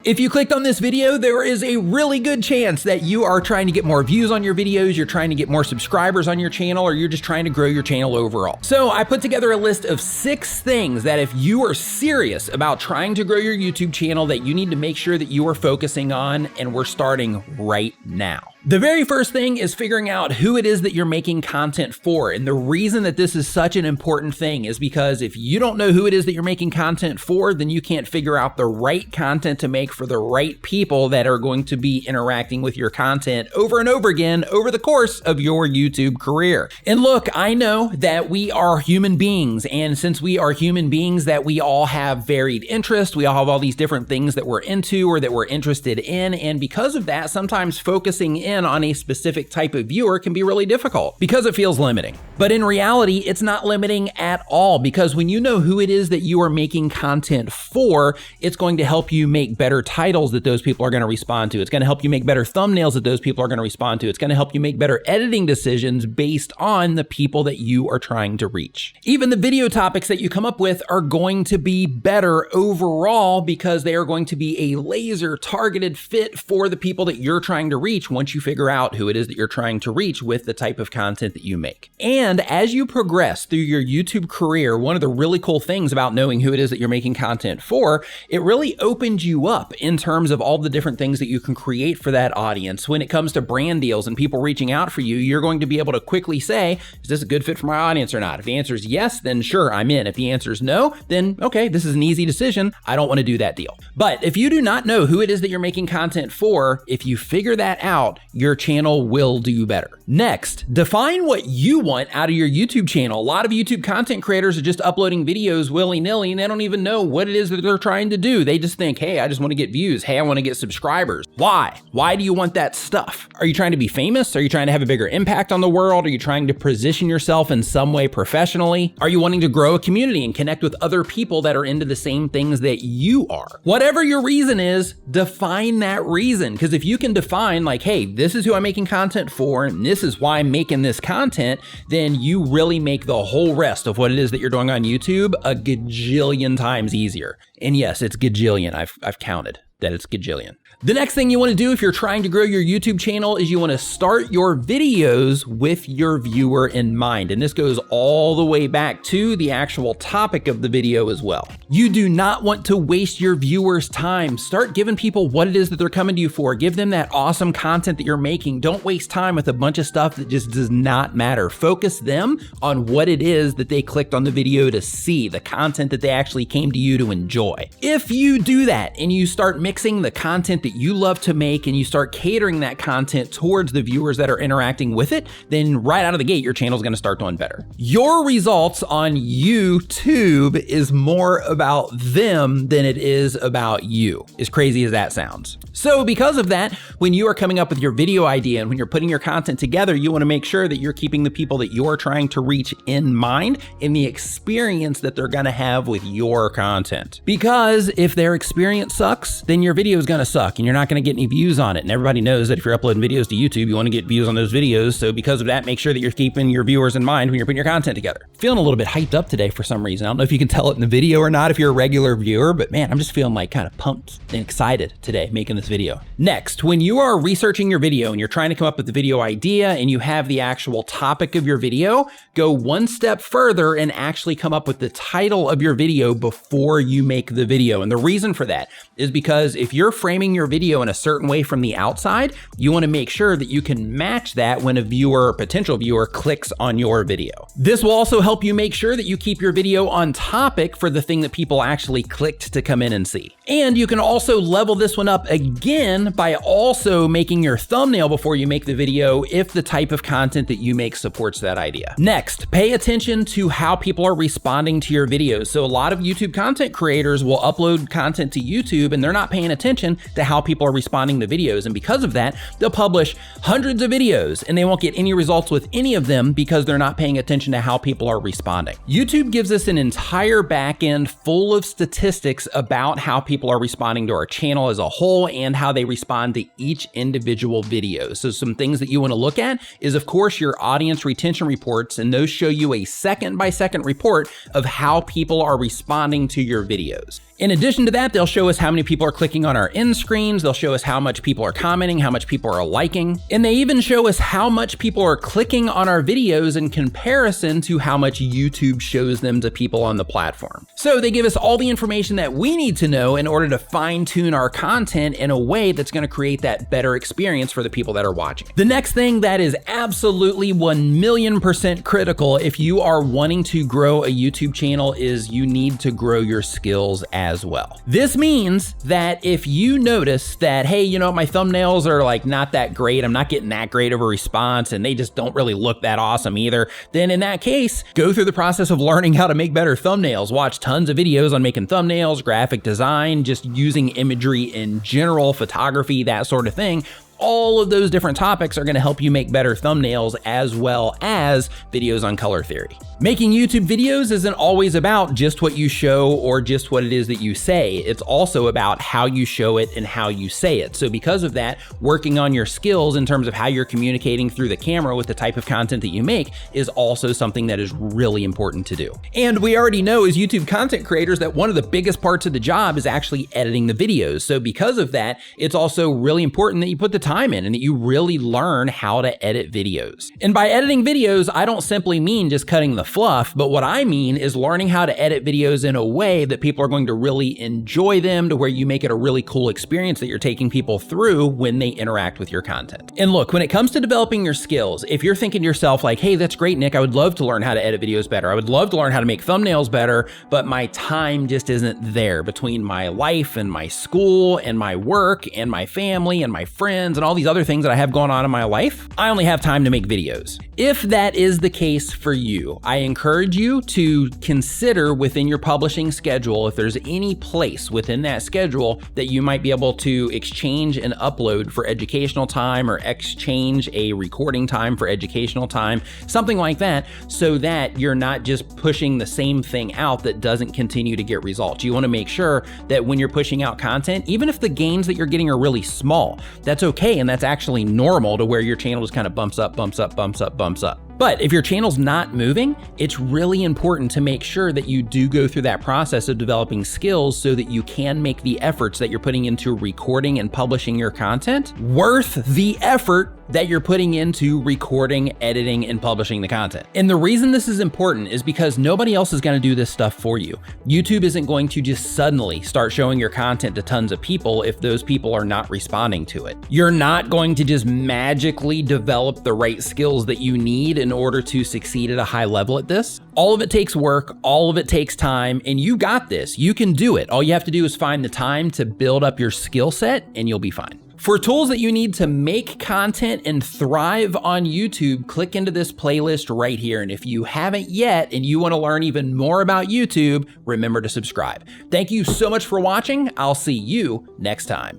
If you clicked on this video, there is a really good chance that you are trying to get more views on your videos, you're trying to get more subscribers on your channel, or you're just trying to grow your channel overall. So I put together a list of 6 things that if you are serious about trying to grow your YouTube channel that you need to make sure that you are focusing on, and we're starting right now. The very first thing is figuring out who it is that you're making content for. And the reason that this is such an important thing is because if you don't know who it is that you're making content for, then you can't figure out the right content to make for the right people that are going to be interacting with your content over and over again over the course of your YouTube career. And look, I know that we are human beings, and since we are human beings, that we all have varied interests, we all have all these different things that we're into or that we're interested in, and because of that, sometimes focusing in on a specific type of viewer can be really difficult because it feels limiting. But in reality, it's not limiting at all, because when you know who it is that you are making content for, it's going to help you make better titles that those people are going to respond to. It's going to help you make better thumbnails that those people are going to respond to. It's going to help you make better editing decisions based on the people that you are trying to reach. Even the video topics that you come up with are going to be better overall because they are going to be a laser targeted fit for the people that you're trying to reach once you figure out who it is that you're trying to reach with the type of content that you make. And as you progress through your YouTube career, one of the really cool things about knowing who it is that you're making content for, it really opens you up in terms of all the different things that you can create for that audience. When it comes to brand deals and people reaching out for you, you're going to be able to quickly say, is this a good fit for my audience or not? If the answer is yes, then sure, I'm in. If the answer is no, then okay, this is an easy decision. I don't want to do that deal. But if you do not know who it is that you're making content for, if you figure that out, your channel will do better. Next, define what you want out of your YouTube channel. A lot of YouTube content creators are just uploading videos willy-nilly and they don't even know what it is that they're trying to do. They just think, hey, I just want to get views. Hey, I want to get subscribers. Why? Why do you want that stuff? Are you trying to be famous? Are you trying to have a bigger impact on the world? Are you trying to position yourself in some way professionally? Are you wanting to grow a community and connect with other people that are into the same things that you are? Whatever your reason is, define that reason. Because if you can define like, hey, this is who I'm making content for, and this is why I'm making this content, then you really make the whole rest of what it is that you're doing on YouTube a gajillion times easier. And yes, it's gajillion. I've counted that it's gajillion. The next thing you want to do if you're trying to grow your YouTube channel is you want to start your videos with your viewer in mind. And this goes all the way back to the actual topic of the video as well. You do not want to waste your viewers' time. Start giving people what it is that they're coming to you for. Give them that awesome content that you're making. Don't waste time with a bunch of stuff that just does not matter. Focus them on what it is that they clicked on the video to see, the content that they actually came to you to enjoy. If you do that and you start mixing the content that you love to make and you start catering that content towards the viewers that are interacting with it, then right out of the gate, your channel is going to start doing better. Your results on YouTube is more about them than it is about you, as crazy as that sounds. So because of that, when you are coming up with your video idea and when you're putting your content together, you want to make sure that you're keeping the people that you're trying to reach in mind in the experience that they're going to have with your content. Because if their experience sucks, then your video is going to suck and you're not going to get any views on it. And everybody knows that if you're uploading videos to YouTube, you want to get views on those videos. So because of that, make sure that you're keeping your viewers in mind when you're putting your content together. Feeling a little bit hyped up today for some reason. I don't know if you can tell it in the video or not if you're a regular viewer, but man, I'm just feeling like kind of pumped and excited today making this video. Next, when you are researching your video and you're trying to come up with the video idea and you have the actual topic of your video, go one step further and actually come up with the title of your video before you make the video. And the reason for that is because if you're framing your video in a certain way from the outside, you want to make sure that you can match that when a viewer or potential viewer clicks on your video. This will also help you make sure that you keep your video on topic for the thing that people actually clicked to come in and see. And you can also level this one up again by also making your thumbnail before you make the video if the type of content that you make supports that idea. Next, pay attention to how people are responding to your videos. So a lot of YouTube content creators will upload content to YouTube and they're not paying attention to how people are responding to videos. And because of that, they'll publish hundreds of videos and they won't get any results with any of them because they're not paying attention to how people are responding. YouTube gives us an entire backend full of statistics about how people are responding to our channel as a whole and how they respond to each individual video. So some things that you want to look at is, of course, your audience retention reports, and those show you a second-by-second report of how people are responding to your videos. In addition to that, they'll show us how many people are clicking on our end screens. They'll show us how much people are commenting, how much people are liking, and they even show us how much people are clicking on our videos in comparison to how much YouTube shows them to people on the platform. So they give us all the information that we need to know in order to fine tune our content in a way that's going to create that better experience for the people that are watching. The next thing that is absolutely 1,000,000% critical if you are wanting to grow a YouTube channel is you need to grow your skills as well. This means that if you notice that, hey, you know, my thumbnails are like not that great, I'm not getting that great of a response, and they just don't really look that awesome either, then in that case, go through the process of learning how to make better thumbnails. Watch tons of videos on making thumbnails, graphic design, just using imagery in general, photography, that sort of thing. All of those different topics are gonna help you make better thumbnails as well as videos on color theory. Making YouTube videos isn't always about just what you show or just what it is that you say. It's also about how you show it and how you say it. So because of that, working on your skills in terms of how you're communicating through the camera with the type of content that you make is also something that is really important to do. And we already know as YouTube content creators that one of the biggest parts of the job is actually editing the videos. So because of that, it's also really important that you put the time in and that you really learn how to edit videos. And by editing videos, I don't simply mean just cutting the fluff, but what I mean is learning how to edit videos in a way that people are going to really enjoy them, to where you make it a really cool experience that you're taking people through when they interact with your content. And look, when it comes to developing your skills, if you're thinking to yourself like, hey, that's great, Nick, I would love to learn how to edit videos better. I would love to learn how to make thumbnails better, but my time just isn't there between my life and my school and my work and my family and my friends and all these other things that I have going on in my life. I only have time to make videos. If that is the case for you, I encourage you to consider within your publishing schedule if there's any place within that schedule that you might be able to exchange and upload for educational time, or exchange a recording time for educational time, something like that, so that you're not just pushing the same thing out that doesn't continue to get results. You want to make sure that when you're pushing out content, even if the gains that you're getting are really small, that's okay, and that's actually normal, to where your channel just kind of bumps up, bumps up, bumps up, bumps up. But if your channel's not moving, it's really important to make sure that you do go through that process of developing skills so that you can make the efforts that you're putting into recording and publishing your content worth the effort that you're putting into recording, editing, and publishing the content. And the reason this is important is because nobody else is gonna do this stuff for you. YouTube isn't going to just suddenly start showing your content to tons of people if those people are not responding to it. You're not going to just magically develop the right skills that you need in order to succeed at a high level at this. All of it takes work, all of it takes time, and you got this. You can do it. All you have to do is find the time to build up your skill set and you'll be fine. For tools that you need to make content and thrive on YouTube, click into this playlist right here. And if you haven't yet and you want to learn even more about YouTube, remember to subscribe. Thank you so much for watching. I'll see you next time.